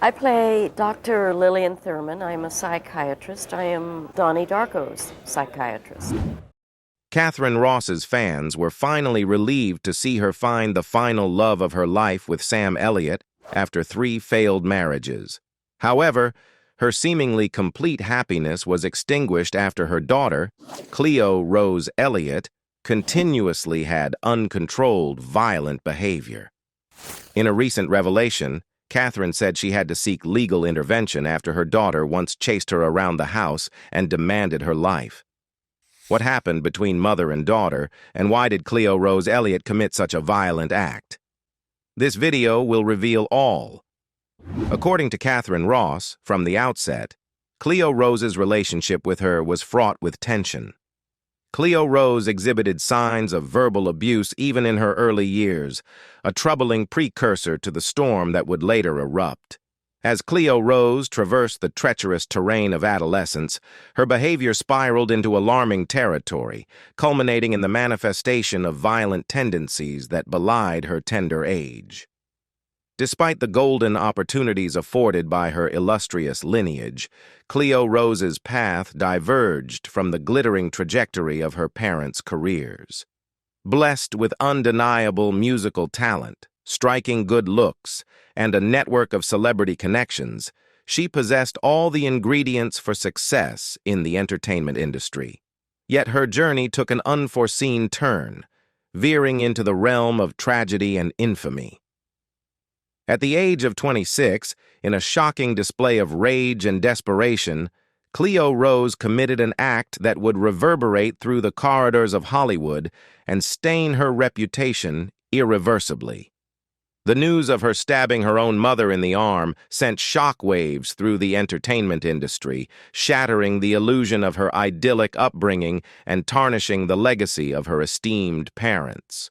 I play Dr. Lillian Thurman. I'm a psychiatrist. I am Donnie Darko's psychiatrist. Katharine Ross's fans were finally relieved to see her find the final love of her life with Sam Elliott after 3 failed marriages. However, her seemingly complete happiness was extinguished after her daughter, Cleo Rose Elliott, continuously had uncontrolled, violent behavior. In a recent revelation, Katharine said she had to seek legal intervention after her daughter once chased her around the house and demanded her life. What happened between mother and daughter, and why did Cleo Rose Elliott commit such a violent act? This video will reveal all. According to Katharine Ross, from the outset, Cleo Rose's relationship with her was fraught with tension. Cleo Rose exhibited signs of verbal abuse even in her early years, a troubling precursor to the storm that would later erupt. As Cleo Rose traversed the treacherous terrain of adolescence, her behavior spiraled into alarming territory, culminating in the manifestation of violent tendencies that belied her tender age. Despite the golden opportunities afforded by her illustrious lineage, Cleo Rose's path diverged from the glittering trajectory of her parents' careers. Blessed with undeniable musical talent, striking good looks, and a network of celebrity connections, she possessed all the ingredients for success in the entertainment industry. Yet her journey took an unforeseen turn, veering into the realm of tragedy and infamy. At the age of 26, in a shocking display of rage and desperation, Cleo Rose committed an act that would reverberate through the corridors of Hollywood and stain her reputation irreversibly. The news of her stabbing her own mother in the arm sent shockwaves through the entertainment industry, shattering the illusion of her idyllic upbringing and tarnishing the legacy of her esteemed parents.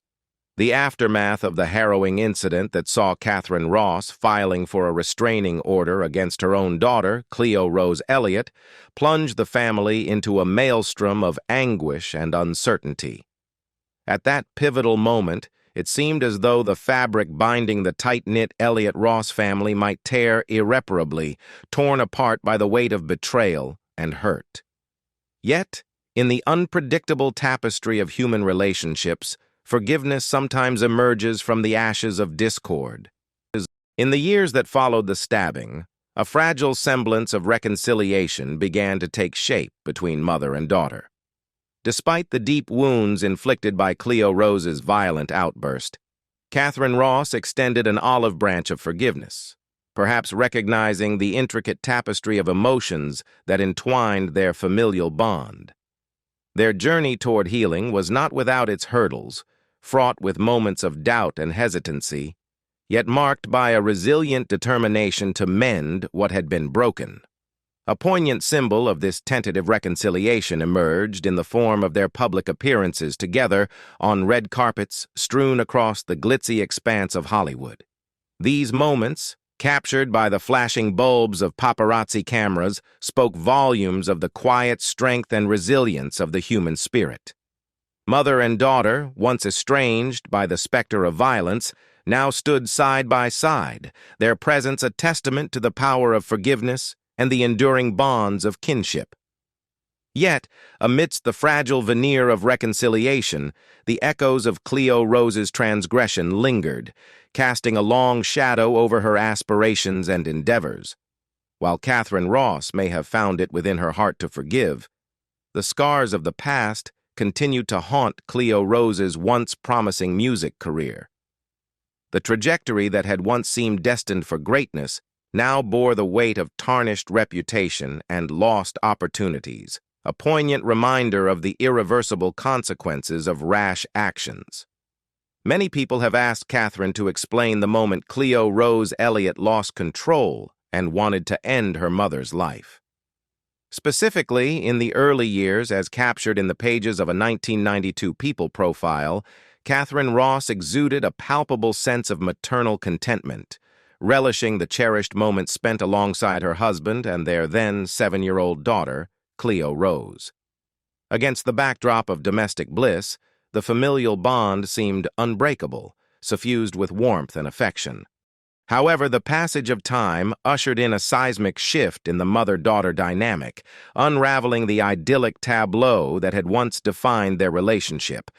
The aftermath of the harrowing incident that saw Katharine Ross filing for a restraining order against her own daughter, Cleo Rose Elliott, plunged the family into a maelstrom of anguish and uncertainty. At that pivotal moment, it seemed as though the fabric binding the tight-knit Elliott-Ross family might tear irreparably, torn apart by the weight of betrayal and hurt. Yet, in the unpredictable tapestry of human relationships, forgiveness sometimes emerges from the ashes of discord. In the years that followed the stabbing, a fragile semblance of reconciliation began to take shape between mother and daughter. Despite the deep wounds inflicted by Cleo Rose's violent outburst, Katharine Ross extended an olive branch of forgiveness, perhaps recognizing the intricate tapestry of emotions that entwined their familial bond. Their journey toward healing was not without its hurdles, fraught with moments of doubt and hesitancy, yet marked by a resilient determination to mend what had been broken. A poignant symbol of this tentative reconciliation emerged in the form of their public appearances together on red carpets strewn across the glitzy expanse of Hollywood. These moments, captured by the flashing bulbs of paparazzi cameras, spoke volumes of the quiet strength and resilience of the human spirit. Mother and daughter, once estranged by the specter of violence, now stood side by side, their presence a testament to the power of forgiveness and the enduring bonds of kinship. Yet, amidst the fragile veneer of reconciliation, the echoes of Cleo Rose's transgression lingered, casting a long shadow over her aspirations and endeavors. While Katharine Ross may have found it within her heart to forgive, the scars of the past continued to haunt Cleo Rose's once promising music career. The trajectory that had once seemed destined for greatness now bore the weight of tarnished reputation and lost opportunities, a poignant reminder of the irreversible consequences of rash actions. Many people have asked Katharine to explain the moment Cleo Rose Elliott lost control and wanted to end her mother's life. Specifically, in the early years, as captured in the pages of a 1992 People profile, Katharine Ross exuded a palpable sense of maternal contentment, relishing the cherished moments spent alongside her husband and their then 7-year-old daughter, Cleo Rose. Against the backdrop of domestic bliss, the familial bond seemed unbreakable, suffused with warmth and affection. However, the passage of time ushered in a seismic shift in the mother-daughter dynamic, unraveling the idyllic tableau that had once defined their relationship.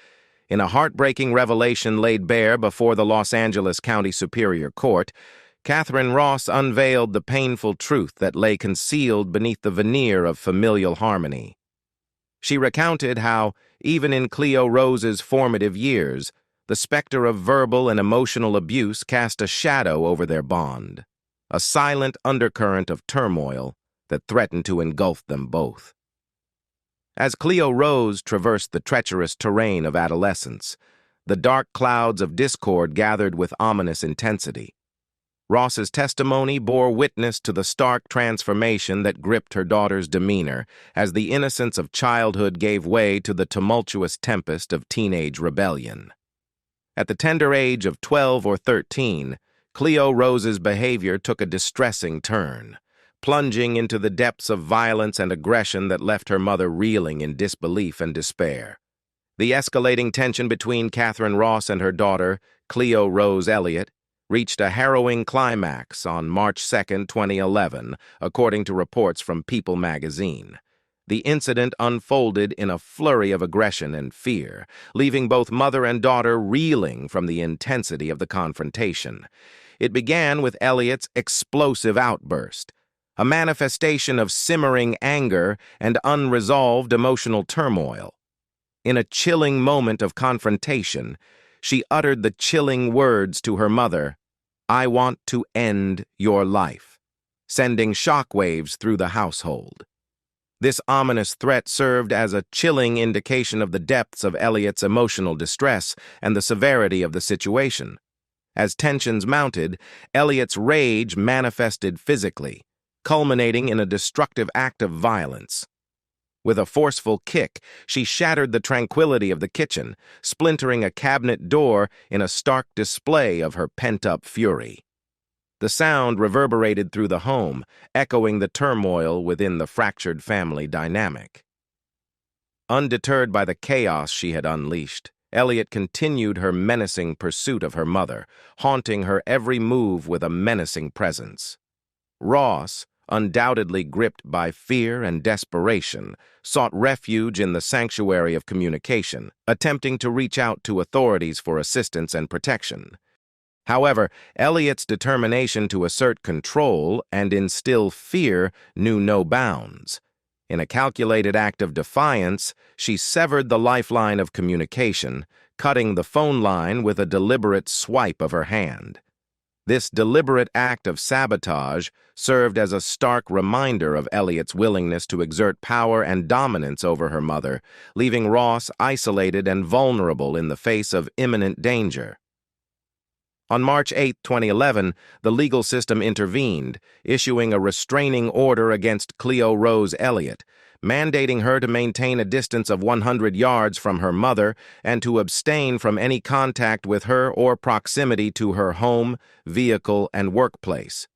In a heartbreaking revelation laid bare before the Los Angeles County Superior Court, Katharine Ross unveiled the painful truth that lay concealed beneath the veneer of familial harmony. She recounted how, even in Cleo Rose's formative years, the specter of verbal and emotional abuse cast a shadow over their bond, a silent undercurrent of turmoil that threatened to engulf them both. As Cleo Rose traversed the treacherous terrain of adolescence, the dark clouds of discord gathered with ominous intensity. Ross's testimony bore witness to the stark transformation that gripped her daughter's demeanor as the innocence of childhood gave way to the tumultuous tempest of teenage rebellion. At the tender age of 12 or 13, Cleo Rose's behavior took a distressing turn, plunging into the depths of violence and aggression that left her mother reeling in disbelief and despair. The escalating tension between Katharine Ross and her daughter, Cleo Rose Elliott, reached a harrowing climax on March 2, 2011, according to reports from People magazine. The incident unfolded in a flurry of aggression and fear, leaving both mother and daughter reeling from the intensity of the confrontation. It began with Elliott's explosive outburst, a manifestation of simmering anger and unresolved emotional turmoil. In a chilling moment of confrontation, she uttered the chilling words to her mother, "I want to end your life," sending shockwaves through the household. This ominous threat served as a chilling indication of the depths of Elliott's emotional distress and the severity of the situation. As tensions mounted, Elliott's rage manifested physically, culminating in a destructive act of violence. With a forceful kick, she shattered the tranquility of the kitchen, splintering a cabinet door in a stark display of her pent-up fury. The sound reverberated through the home, echoing the turmoil within the fractured family dynamic. Undeterred by the chaos she had unleashed, Elliott continued her menacing pursuit of her mother, haunting her every move with a menacing presence. Ross, undoubtedly gripped by fear and desperation, sought refuge in the sanctuary of communication, attempting to reach out to authorities for assistance and protection. However, Elliott's determination to assert control and instill fear knew no bounds. In a calculated act of defiance, she severed the lifeline of communication, cutting the phone line with a deliberate swipe of her hand. This deliberate act of sabotage served as a stark reminder of Elliott's willingness to exert power and dominance over her mother, leaving Ross isolated and vulnerable in the face of imminent danger. On March 8, 2011, the legal system intervened, issuing a restraining order against Cleo Rose Elliott, mandating her to maintain a distance of 100 yards from her mother and to abstain from any contact with her or proximity to her home, vehicle, and workplace.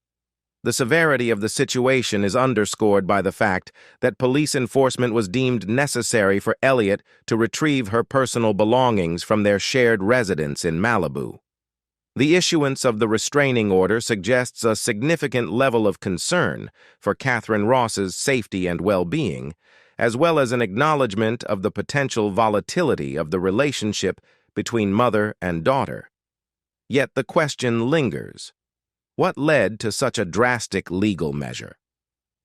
The severity of the situation is underscored by the fact that police enforcement was deemed necessary for Elliott to retrieve her personal belongings from their shared residence in Malibu. The issuance of the restraining order suggests a significant level of concern for Katharine Ross's safety and well-being, as well as an acknowledgement of the potential volatility of the relationship between mother and daughter. Yet the question lingers. What led to such a drastic legal measure?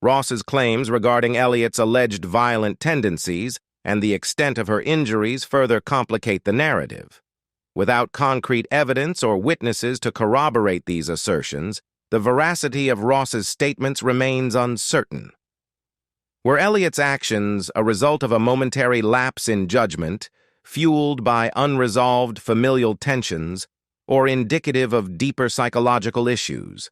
Ross's claims regarding Elliott's alleged violent tendencies and the extent of her injuries further complicate the narrative. Without concrete evidence or witnesses to corroborate these assertions, the veracity of Ross's statements remains uncertain. Were Elliott's actions a result of a momentary lapse in judgment, fueled by unresolved familial tensions, or indicative of deeper psychological issues?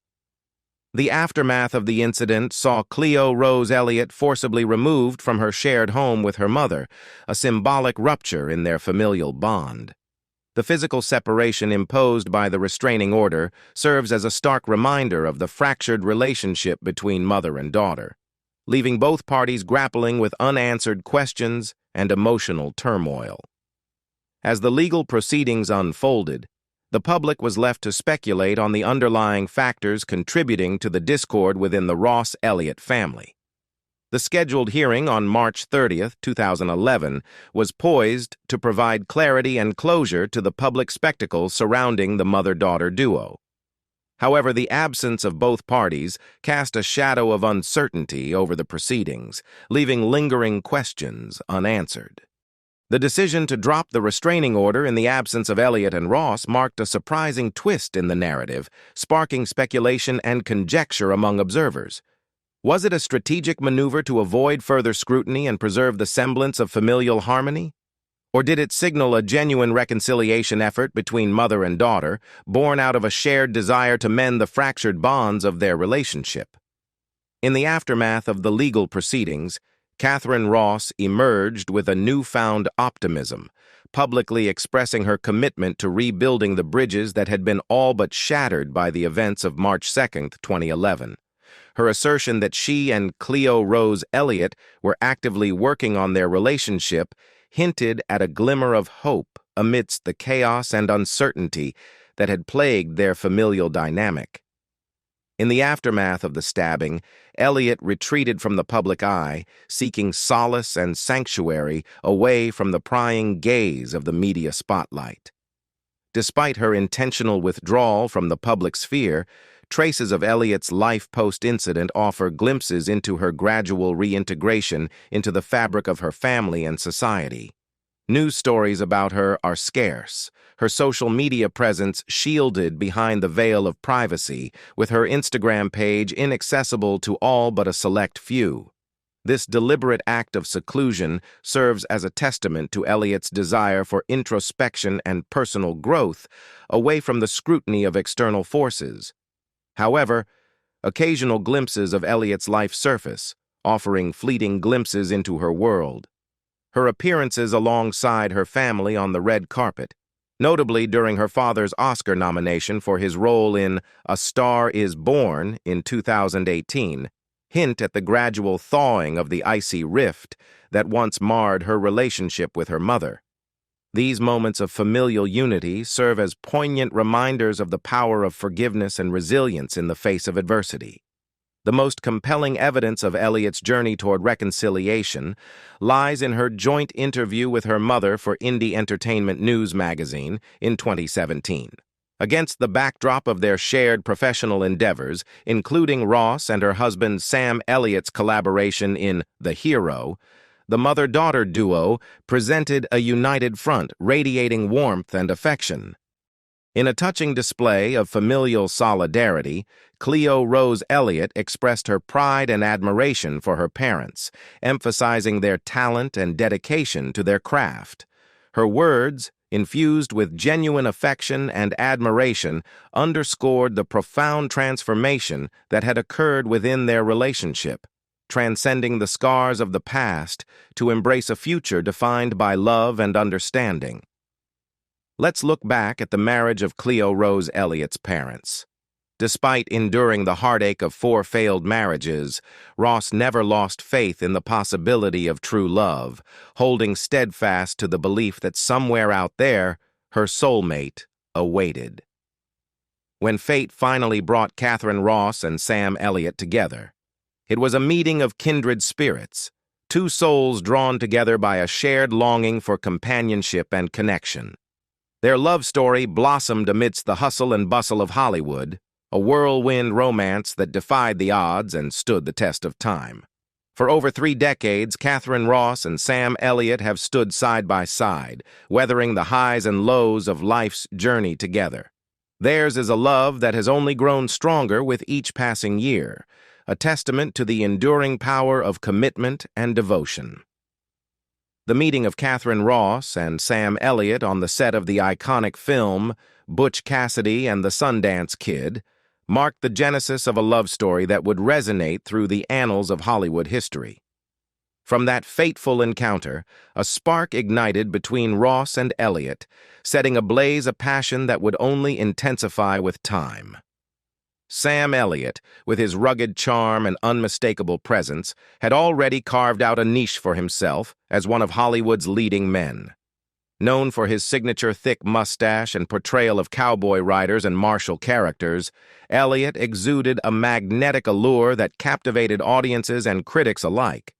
The aftermath of the incident saw Cleo Rose Elliott forcibly removed from her shared home with her mother, a symbolic rupture in their familial bond. The physical separation imposed by the restraining order serves as a stark reminder of the fractured relationship between mother and daughter, leaving both parties grappling with unanswered questions and emotional turmoil. As the legal proceedings unfolded, The public was left to speculate on the underlying factors contributing to the discord within the Ross Elliott family. The scheduled hearing on March 30, 2011, was poised to provide clarity and closure to the public spectacle surrounding the mother-daughter duo. However, the absence of both parties cast a shadow of uncertainty over the proceedings, leaving lingering questions unanswered. The decision to drop the restraining order in the absence of Elliott and Ross marked a surprising twist in the narrative, sparking speculation and conjecture among observers. Was it a strategic maneuver to avoid further scrutiny and preserve the semblance of familial harmony? Or did it signal a genuine reconciliation effort between mother and daughter, born out of a shared desire to mend the fractured bonds of their relationship? In the aftermath of the legal proceedings, Katharine Ross emerged with a newfound optimism, publicly expressing her commitment to rebuilding the bridges that had been all but shattered by the events of March 2, 2011. Her assertion that she and Cleo Rose Elliott were actively working on their relationship hinted at a glimmer of hope amidst the chaos and uncertainty that had plagued their familial dynamic. In the aftermath of the stabbing, Elliott retreated from the public eye, seeking solace and sanctuary away from the prying gaze of the media spotlight. Despite her intentional withdrawal from the public sphere, traces of Elliott's life post-incident offer glimpses into her gradual reintegration into the fabric of her family and society. News stories about her are scarce, her social media presence shielded behind the veil of privacy, with her Instagram page inaccessible to all but a select few. This deliberate act of seclusion serves as a testament to Elliott's desire for introspection and personal growth, away from the scrutiny of external forces. However, occasional glimpses of Elliott's life surface, offering fleeting glimpses into her world. Her appearances alongside her family on the red carpet, notably during her father's Oscar nomination for his role in A Star is Born in 2018, hint at the gradual thawing of the icy rift that once marred her relationship with her mother. These moments of familial unity serve as poignant reminders of the power of forgiveness and resilience in the face of adversity. The most compelling evidence of Elliott's journey toward reconciliation lies in her joint interview with her mother for Indie Entertainment News magazine in 2017. Against the backdrop of their shared professional endeavors, including Ross and her husband Sam Elliott's collaboration in The Hero, the mother-daughter duo presented a united front, radiating warmth and affection. In a touching display of familial solidarity, Cleo Rose Elliott expressed her pride and admiration for her parents, emphasizing their talent and dedication to their craft. Her words, infused with genuine affection and admiration, underscored the profound transformation that had occurred within their relationship, transcending the scars of the past to embrace a future defined by love and understanding. Let's look back at the marriage of Cleo Rose Elliott's parents. Despite enduring the heartache of 4 failed marriages, Ross never lost faith in the possibility of true love, holding steadfast to the belief that somewhere out there, her soulmate awaited. When fate finally brought Katharine Ross and Sam Elliott together, it was a meeting of kindred spirits, 2 souls drawn together by a shared longing for companionship and connection. Their love story blossomed amidst the hustle and bustle of Hollywood, a whirlwind romance that defied the odds and stood the test of time. For over 3 decades, Katharine Ross and Sam Elliott have stood side by side, weathering the highs and lows of life's journey together. Theirs is a love that has only grown stronger with each passing year, a testament to the enduring power of commitment and devotion. The meeting of Katharine Ross and Sam Elliott on the set of the iconic film Butch Cassidy and the Sundance Kid marked the genesis of a love story that would resonate through the annals of Hollywood history. From that fateful encounter, a spark ignited between Ross and Elliott, setting ablaze a passion that would only intensify with time. Sam Elliott, with his rugged charm and unmistakable presence, had already carved out a niche for himself as one of Hollywood's leading men. Known for his signature thick mustache and portrayal of cowboy riders and martial characters, Elliott exuded a magnetic allure that captivated audiences and critics alike.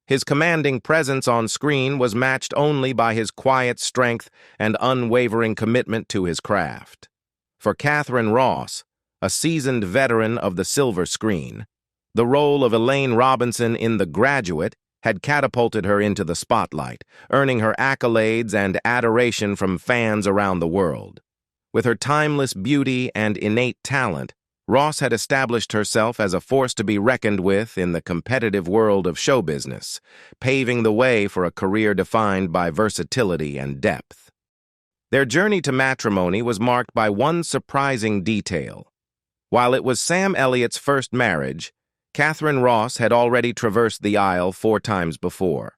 His commanding presence on screen was matched only by his quiet strength and unwavering commitment to his craft. For Katharine Ross, a seasoned veteran of the silver screen, the role of Elaine Robinson in The Graduate had catapulted her into the spotlight, earning her accolades and adoration from fans around the world. With her timeless beauty and innate talent, Ross had established herself as a force to be reckoned with in the competitive world of show business, paving the way for a career defined by versatility and depth. Their journey to matrimony was marked by one surprising detail. While it was Sam Elliott's first marriage, Katharine Ross had already traversed the aisle 4 times before.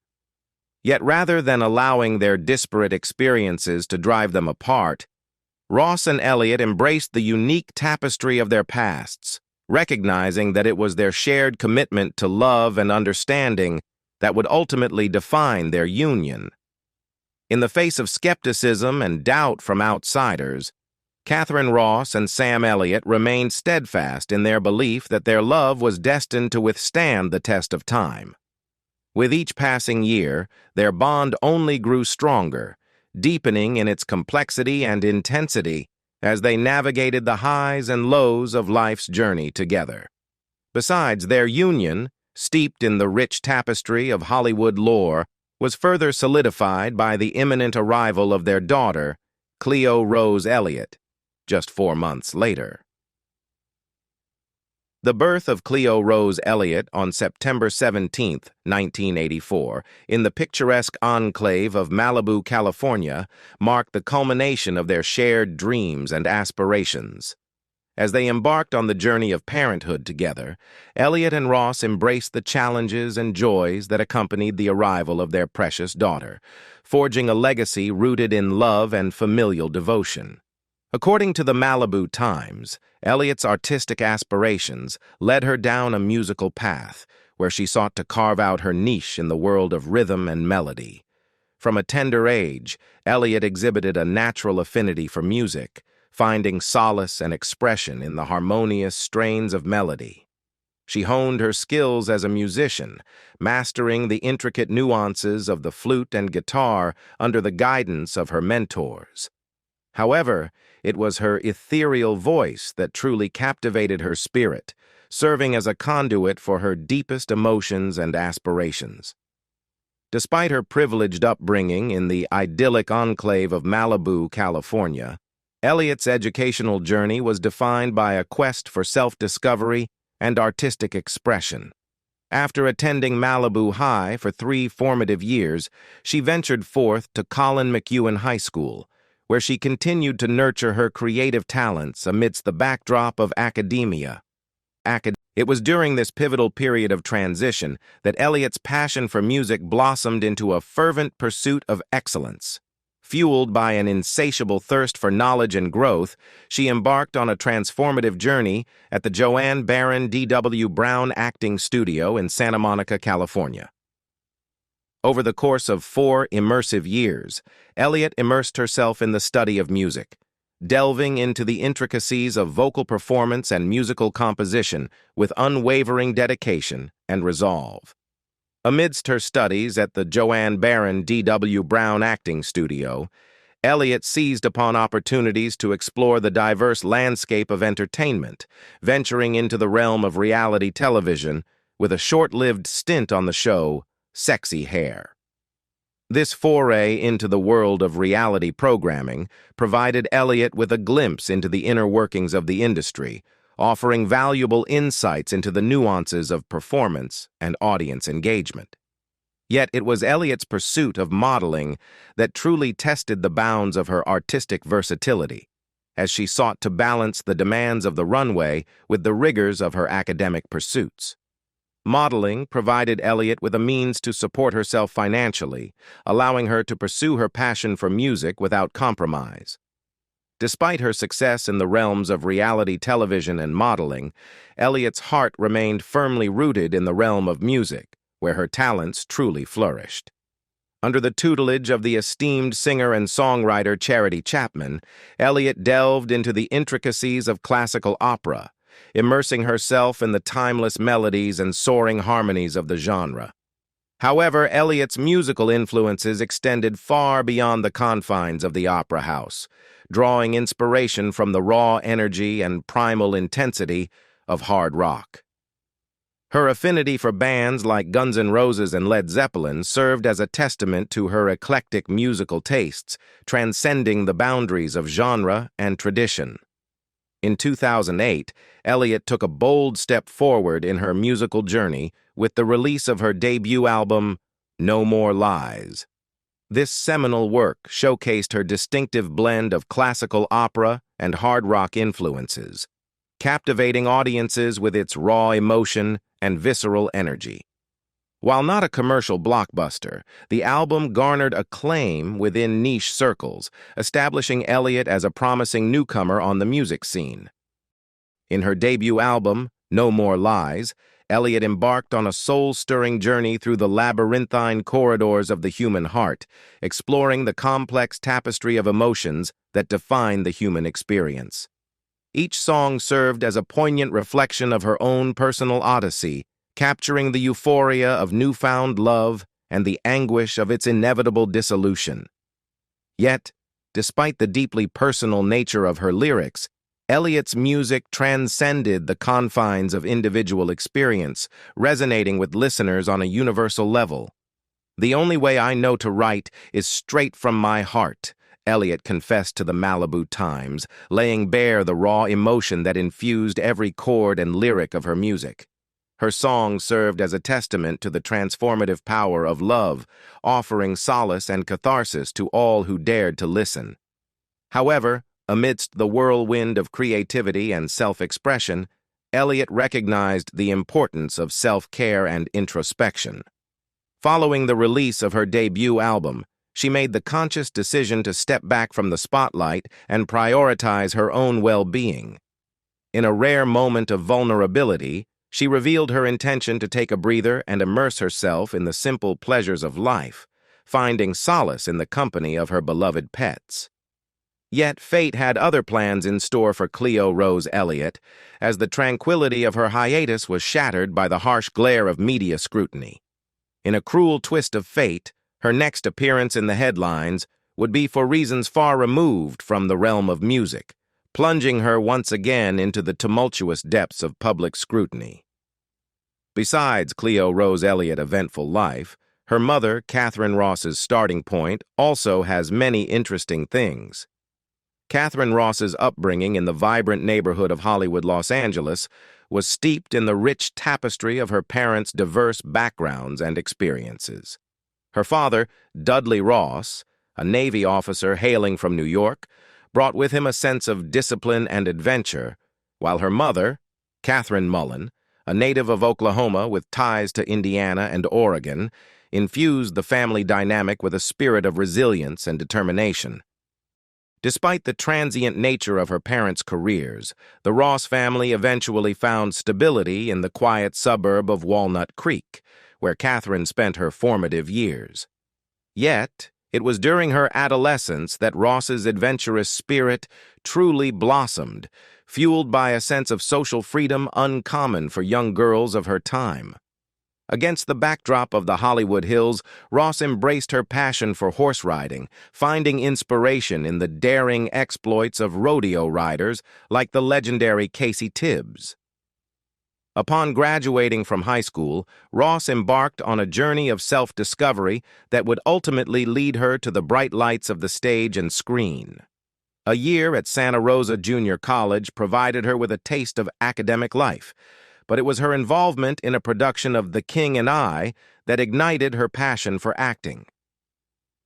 Yet rather than allowing their disparate experiences to drive them apart, Ross and Elliott embraced the unique tapestry of their pasts, recognizing that it was their shared commitment to love and understanding that would ultimately define their union. In the face of skepticism and doubt from outsiders, Katharine Ross and Sam Elliott remained steadfast in their belief that their love was destined to withstand the test of time. With each passing year, their bond only grew stronger, deepening in its complexity and intensity as they navigated the highs and lows of life's journey together. Besides, their union, steeped in the rich tapestry of Hollywood lore, was further solidified by the imminent arrival of their daughter, Cleo Rose Elliott, just 4 months later. The birth of Cleo Rose Elliott on September 17, 1984, in the picturesque enclave of Malibu, California, marked the culmination of their shared dreams and aspirations. As they embarked on the journey of parenthood together, Elliott and Ross embraced the challenges and joys that accompanied the arrival of their precious daughter, forging a legacy rooted in love and familial devotion. According to the Malibu Times, Elliott's artistic aspirations led her down a musical path where she sought to carve out her niche in the world of rhythm and melody. From a tender age, Elliott exhibited a natural affinity for music, finding solace and expression in the harmonious strains of melody. She honed her skills as a musician, mastering the intricate nuances of the flute and guitar under the guidance of her mentors. However, it was her ethereal voice that truly captivated her spirit, serving as a conduit for her deepest emotions and aspirations. Despite her privileged upbringing in the idyllic enclave of Malibu, California, Elliott's educational journey was defined by a quest for self-discovery and artistic expression. After attending Malibu High for 3 formative years, she ventured forth to Colin McEwen High School, where she continued to nurture her creative talents amidst the backdrop of academia. It was during this pivotal period of transition that Elliott's passion for music blossomed into a fervent pursuit of excellence. Fueled by an insatiable thirst for knowledge and growth, she embarked on a transformative journey at the Joanne Baron D.W. Brown Acting Studio in Santa Monica, California. Over the course of 4 immersive years, Elliott immersed herself in the study of music, delving into the intricacies of vocal performance and musical composition with unwavering dedication and resolve. Amidst her studies at the Joanne Baron D.W. Brown Acting Studio, Elliott seized upon opportunities to explore the diverse landscape of entertainment, venturing into the realm of reality television with a short-lived stint on the show Sexy Hair. This foray into the world of reality programming provided Elliott with a glimpse into the inner workings of the industry, offering valuable insights into the nuances of performance and audience engagement. Yet it was Elliott's pursuit of modeling that truly tested the bounds of her artistic versatility, as she sought to balance the demands of the runway with the rigors of her academic pursuits. Modeling provided Elliott with a means to support herself financially, allowing her to pursue her passion for music without compromise. Despite her success in the realms of reality television and modeling, Elliott's heart remained firmly rooted in the realm of music, where her talents truly flourished. Under the tutelage of the esteemed singer and songwriter Charity Chapman, Elliott delved into the intricacies of classical opera, immersing herself in the timeless melodies and soaring harmonies of the genre. However, Elliott's musical influences extended far beyond the confines of the opera house, drawing inspiration from the raw energy and primal intensity of hard rock. Her affinity for bands like Guns N' Roses and Led Zeppelin served as a testament to her eclectic musical tastes, transcending the boundaries of genre and tradition. In 2008, Elliott took a bold step forward in her musical journey with the release of her debut album, No More Lies. This seminal work showcased her distinctive blend of classical opera and hard rock influences, captivating audiences with its raw emotion and visceral energy. While not a commercial blockbuster, the album garnered acclaim within niche circles, establishing Elliott as a promising newcomer on the music scene. In her debut album, No More Lies, Elliott embarked on a soul-stirring journey through the labyrinthine corridors of the human heart, exploring the complex tapestry of emotions that define the human experience. Each song served as a poignant reflection of her own personal odyssey, capturing the euphoria of newfound love and the anguish of its inevitable dissolution. Yet, despite the deeply personal nature of her lyrics, Elliott's music transcended the confines of individual experience, resonating with listeners on a universal level. "The only way I know to write is straight from my heart," Elliott confessed to the Malibu Times, laying bare the raw emotion that infused every chord and lyric of her music. Her songs served as a testament to the transformative power of love, offering solace and catharsis to all who dared to listen. However, amidst the whirlwind of creativity and self-expression, Elliott recognized the importance of self-care and introspection. Following the release of her debut album, she made the conscious decision to step back from the spotlight and prioritize her own well-being. In a rare moment of vulnerability, she revealed her intention to take a breather and immerse herself in the simple pleasures of life, finding solace in the company of her beloved pets. Yet fate had other plans in store for Cleo Rose Elliott, as the tranquility of her hiatus was shattered by the harsh glare of media scrutiny. In a cruel twist of fate, her next appearance in the headlines would be for reasons far removed from the realm of music, plunging her once again into the tumultuous depths of public scrutiny. Besides Cleo Rose Elliott's eventful life, her mother, Katharine Ross's starting point, also has many interesting things. Katharine Ross's upbringing in the vibrant neighborhood of Hollywood, Los Angeles, was steeped in the rich tapestry of her parents' diverse backgrounds and experiences. Her father, Dudley Ross, a Navy officer hailing from New York, brought with him a sense of discipline and adventure, while her mother, Catherine Mullen, a native of Oklahoma with ties to Indiana and Oregon, infused the family dynamic with a spirit of resilience and determination. Despite the transient nature of her parents' careers, the Ross family eventually found stability in the quiet suburb of Walnut Creek, where Katharine spent her formative years. Yet, it was during her adolescence that Ross's adventurous spirit truly blossomed, fueled by a sense of social freedom uncommon for young girls of her time. Against the backdrop of the Hollywood Hills, Ross embraced her passion for horse riding, finding inspiration in the daring exploits of rodeo riders like the legendary Casey Tibbs. Upon graduating from high school, Ross embarked on a journey of self-discovery that would ultimately lead her to the bright lights of the stage and screen. A year at Santa Rosa Junior College provided her with a taste of academic life, but it was her involvement in a production of The King and I that ignited her passion for acting.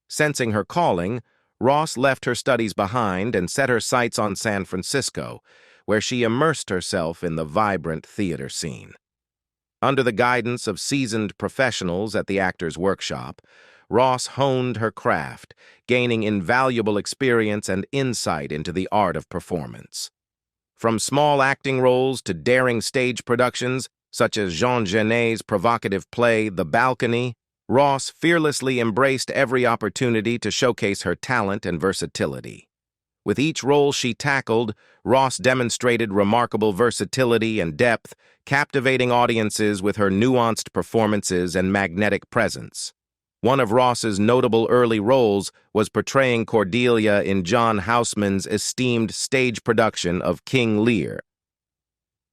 Sensing her calling, Ross left her studies behind and set her sights on San Francisco, where she immersed herself in the vibrant theater scene. Under the guidance of seasoned professionals at the Actors Workshop, Ross honed her craft, gaining invaluable experience and insight into the art of performance. From small acting roles to daring stage productions, such as Jean Genet's provocative play The Balcony, Ross fearlessly embraced every opportunity to showcase her talent and versatility. With each role she tackled, Ross demonstrated remarkable versatility and depth, captivating audiences with her nuanced performances and magnetic presence. One of Ross's notable early roles was portraying Cordelia in John Houseman's esteemed stage production of King Lear.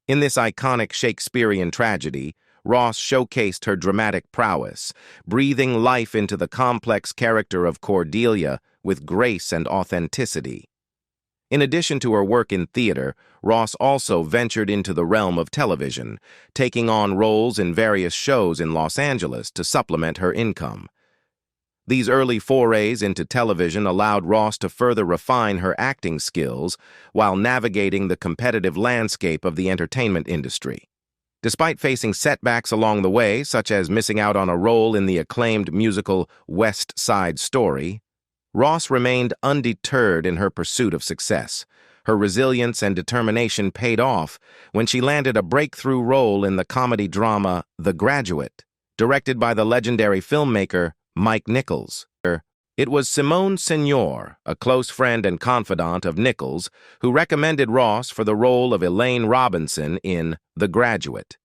In this iconic Shakespearean tragedy, Ross showcased her dramatic prowess, breathing life into the complex character of Cordelia with grace and authenticity. In addition to her work in theater, Ross also ventured into the realm of television, taking on roles in various shows in Los Angeles to supplement her income. These early forays into television allowed Ross to further refine her acting skills while navigating the competitive landscape of the entertainment industry. Despite facing setbacks along the way, such as missing out on a role in the acclaimed musical West Side Story, Ross remained undeterred in her pursuit of success. Her resilience and determination paid off when she landed a breakthrough role in the comedy drama The Graduate, directed by the legendary filmmaker Mike Nichols. It was Simone Senior, a close friend and confidant of Nichols, who recommended Ross for the role of Elaine Robinson in The Graduate.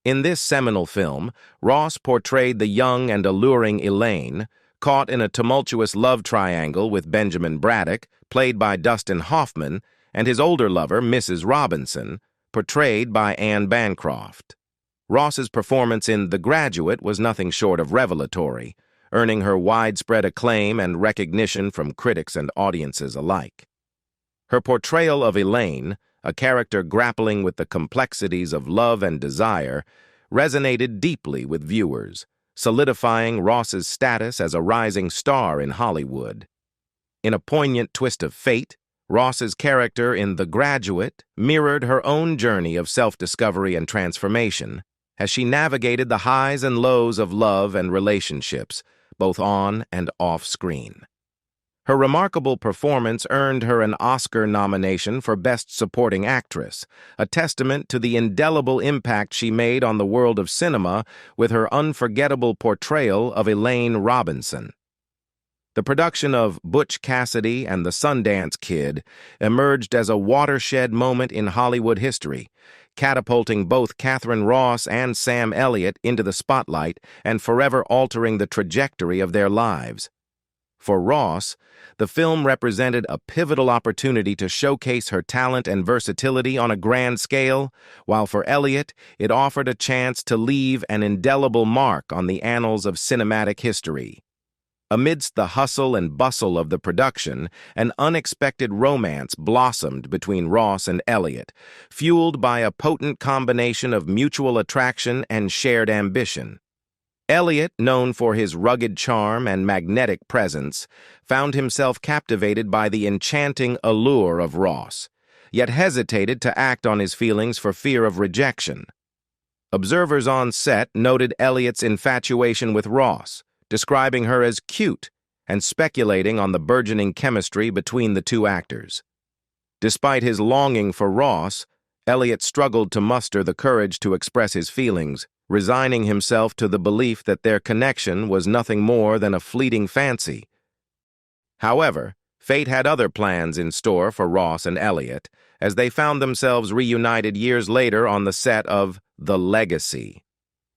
In this seminal film, Ross portrayed the young and alluring Elaine, caught in a tumultuous love triangle with Benjamin Braddock, played by Dustin Hoffman, and his older lover, Mrs. Robinson, portrayed by Anne Bancroft. Ross's performance in The Graduate was nothing short of revelatory, earning her widespread acclaim and recognition from critics and audiences alike. Her portrayal of Elaine, a character grappling with the complexities of love and desire, resonated deeply with viewers, solidifying Ross's status as a rising star in Hollywood. In a poignant twist of fate, Ross's character in The Graduate mirrored her own journey of self-discovery and transformation as she navigated the highs and lows of love and relationships, both on and off screen. Her remarkable performance earned her an Oscar nomination for Best Supporting Actress, a testament to the indelible impact she made on the world of cinema with her unforgettable portrayal of Elaine Robinson. The production of Butch Cassidy and the Sundance Kid emerged as a watershed moment in Hollywood history, catapulting both Katharine Ross and Sam Elliott into the spotlight and forever altering the trajectory of their lives. For Ross, the film represented a pivotal opportunity to showcase her talent and versatility on a grand scale, while for Elliott, it offered a chance to leave an indelible mark on the annals of cinematic history. Amidst the hustle and bustle of the production, an unexpected romance blossomed between Ross and Elliott, fueled by a potent combination of mutual attraction and shared ambition. Elliott, known for his rugged charm and magnetic presence, found himself captivated by the enchanting allure of Ross, yet hesitated to act on his feelings for fear of rejection. Observers on set noted Elliott's infatuation with Ross, describing her as cute and speculating on the burgeoning chemistry between the two actors. Despite his longing for Ross, Elliott struggled to muster the courage to express his feelings, resigning himself to the belief that their connection was nothing more than a fleeting fancy. However, fate had other plans in store for Ross and Elliott, as they found themselves reunited years later on the set of The Legacy.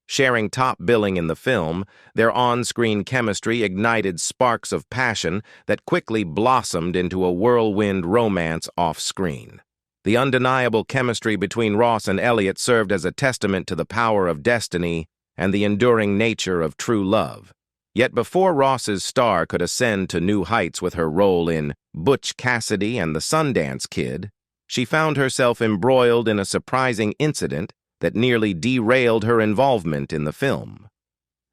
Sharing top billing in the film, their on-screen chemistry ignited sparks of passion that quickly blossomed into a whirlwind romance off-screen. The undeniable chemistry between Ross and Elliott served as a testament to the power of destiny and the enduring nature of true love. Yet before Ross's star could ascend to new heights with her role in Butch Cassidy and the Sundance Kid, she found herself embroiled in a surprising incident that nearly derailed her involvement in the film.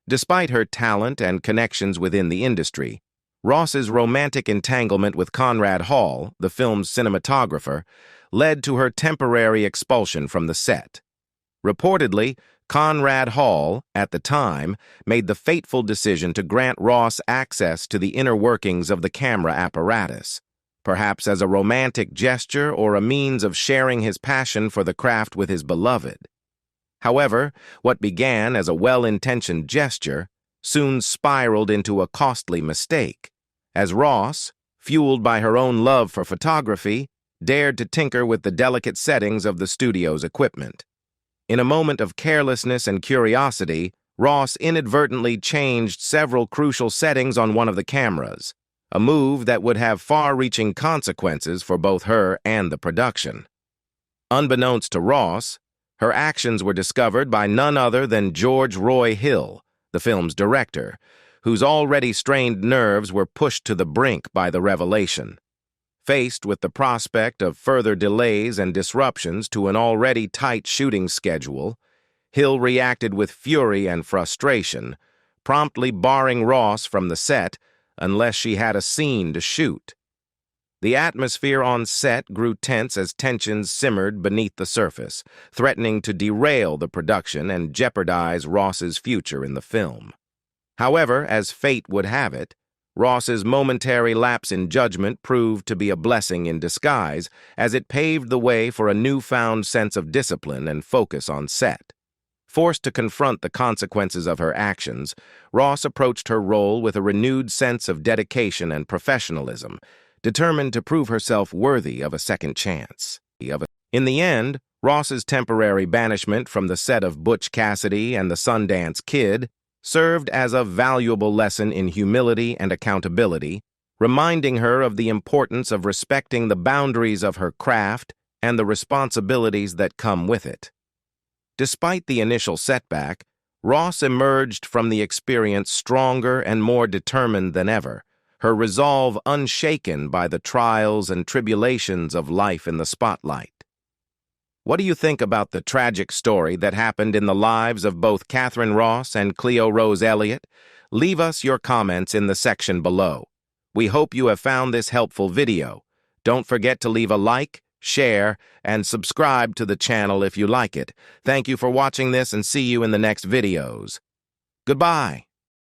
Despite her talent and connections within the industry, Ross's romantic entanglement with Conrad Hall, the film's cinematographer, led to her temporary expulsion from the set. Reportedly, Conrad Hall, at the time, made the fateful decision to grant Ross access to the inner workings of the camera apparatus, perhaps as a romantic gesture or a means of sharing his passion for the craft with his beloved. However, what began as a well-intentioned gesture soon spiraled into a costly mistake, as Ross, fueled by her own love for photography, dared to tinker with the delicate settings of the studio's equipment. In a moment of carelessness and curiosity, Ross inadvertently changed several crucial settings on one of the cameras, a move that would have far-reaching consequences for both her and the production. Unbeknownst to Ross, her actions were discovered by none other than George Roy Hill, the film's director, whose already strained nerves were pushed to the brink by the revelation. Faced with the prospect of further delays and disruptions to an already tight shooting schedule, Hill reacted with fury and frustration, promptly barring Ross from the set unless she had a scene to shoot. The atmosphere on set grew tense as tensions simmered beneath the surface, threatening to derail the production and jeopardize Ross's future in the film. However, as fate would have it, Ross's momentary lapse in judgment proved to be a blessing in disguise, as it paved the way for a newfound sense of discipline and focus on set. Forced to confront the consequences of her actions, Ross approached her role with a renewed sense of dedication and professionalism, determined to prove herself worthy of a second chance. In the end, Ross's temporary banishment from the set of Butch Cassidy and the Sundance Kid served as a valuable lesson in humility and accountability, reminding her of the importance of respecting the boundaries of her craft and the responsibilities that come with it. Despite the initial setback, Ross emerged from the experience stronger and more determined than ever, her resolve unshaken by the trials and tribulations of life in the spotlight. What do you think about the tragic story that happened in the lives of both Katharine Ross and Cleo Rose Elliott? Leave us your comments in the section below. We hope you have found this helpful video. Don't forget to leave a like, share, and subscribe to the channel if you like it. Thank you for watching this and see you in the next videos. Goodbye.